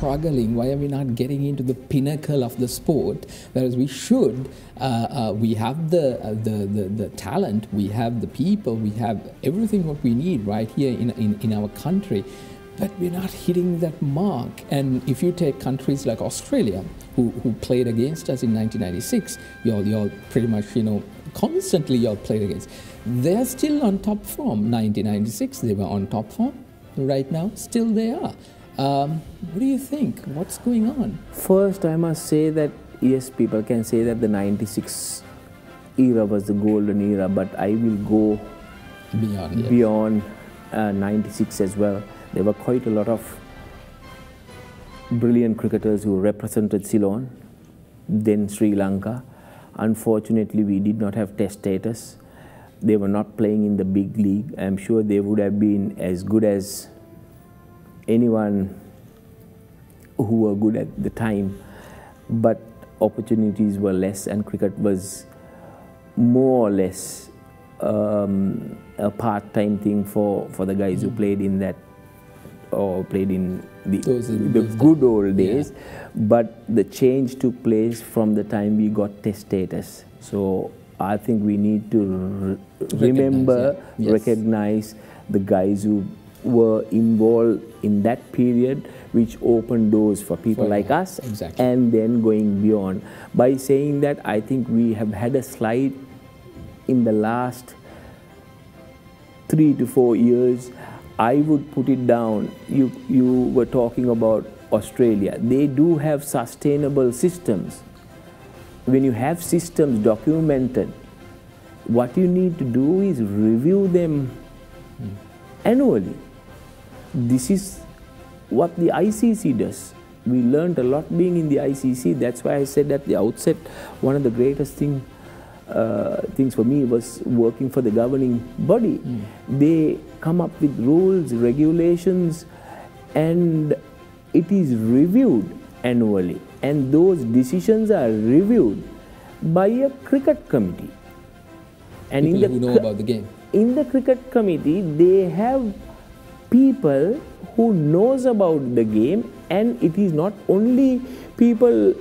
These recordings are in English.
struggling? Why are we not getting into the pinnacle of the sport? Whereas we should. We have the talent, we have the people, we have everything what we need right here in our country. But we're not hitting that mark. And if you take countries like Australia, who played against us in 1996, y'all pretty much, constantly y'all played against. They're still on top form. 1996, they were on top form. Right now, still they are. What do you think? What's going on? First, I must say that, yes, people can say that the 96 era was the golden era, but I will go beyond 96 as well. There were quite a lot of brilliant cricketers who represented Ceylon, then Sri Lanka. Unfortunately, we did not have test status. They were not playing in the big league. I'm sure they would have been as good as anyone who were good at the time, but opportunities were less and cricket was more or less a part-time thing for the guys who played in that, or played in the good old days. Yeah. But the change took place from the time we got test status. So I think we need to recognize the guys who were involved in that period, which opened doors for people like us, and then going beyond. By saying that, I think we have had a slide in the last 3 to 4 years. I would put it down. You were talking about Australia. They do have sustainable systems. When you have systems documented, what you need to do is review them annually. This is what the ICC does. We learned a lot being in the ICC. That's why I said at the outset, one of the greatest things for me was working for the governing body. They come up with rules, regulations, and it is reviewed annually. And those decisions are reviewed by a cricket committee. And people who know about the game. In the cricket committee, they have people who knows about the game, and it is not only people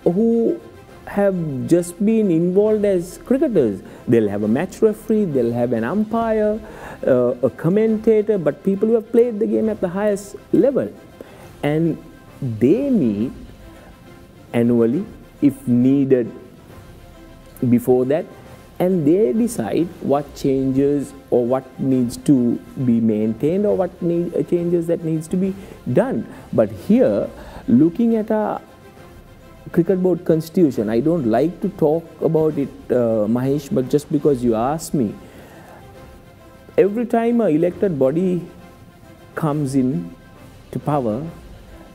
who have just been involved as cricketers. They'll have a match referee, they'll have an umpire, a commentator, but people who have played the game at the highest level. And they meet annually, if needed before that, and they decide what changes or what needs to be maintained or what changes that needs to be done. But here, looking at our Cricket Board Constitution, I don't like to talk about it, Mahieash, but just because you asked me, every time an elected body comes in to power,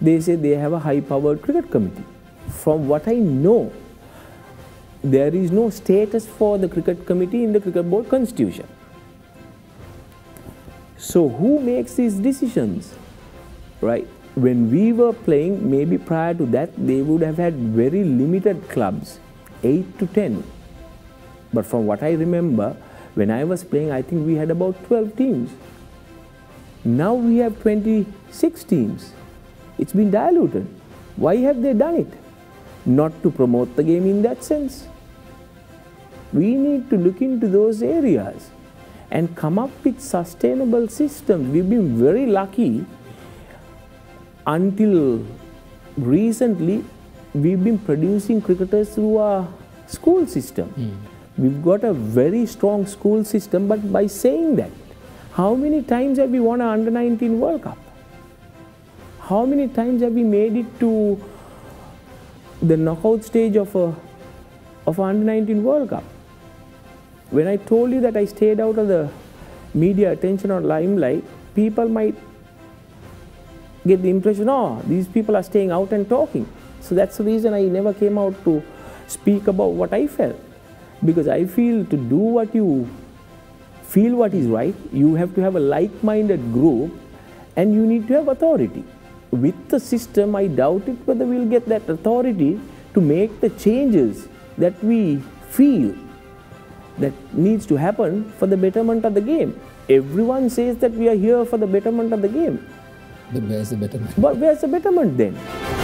they say they have a high-powered cricket committee. From what I know, there is no status for the cricket committee in the Cricket Board Constitution. So who makes these decisions, right? When we were playing, maybe prior to that, they would have had very limited clubs, 8 to 10. But from what I remember, when I was playing, I think we had about 12 teams. Now we have 26 teams. It's been diluted. Why have they done it? Not to promote the game in that sense. We need to look into those areas and come up with sustainable systems. We've been very lucky. Until recently, we've been producing cricketers through our school system. We've got a very strong school system, but by saying that, how many times have we won an Under-19 World Cup? How many times have we made it to the knockout stage of an Under-19 World Cup? When I told you that I stayed out of the media attention or limelight, people might get the impression, oh, these people are staying out and talking. So that's the reason I never came out to speak about what I felt. Because I feel to do what you feel what is right, you have to have a like-minded group and you need to have authority. With the system, I doubt it whether we'll get that authority to make the changes that we feel that needs to happen for the betterment of the game. Everyone says that we are here for the betterment of the game. But where's the betterment? But where's the betterment then?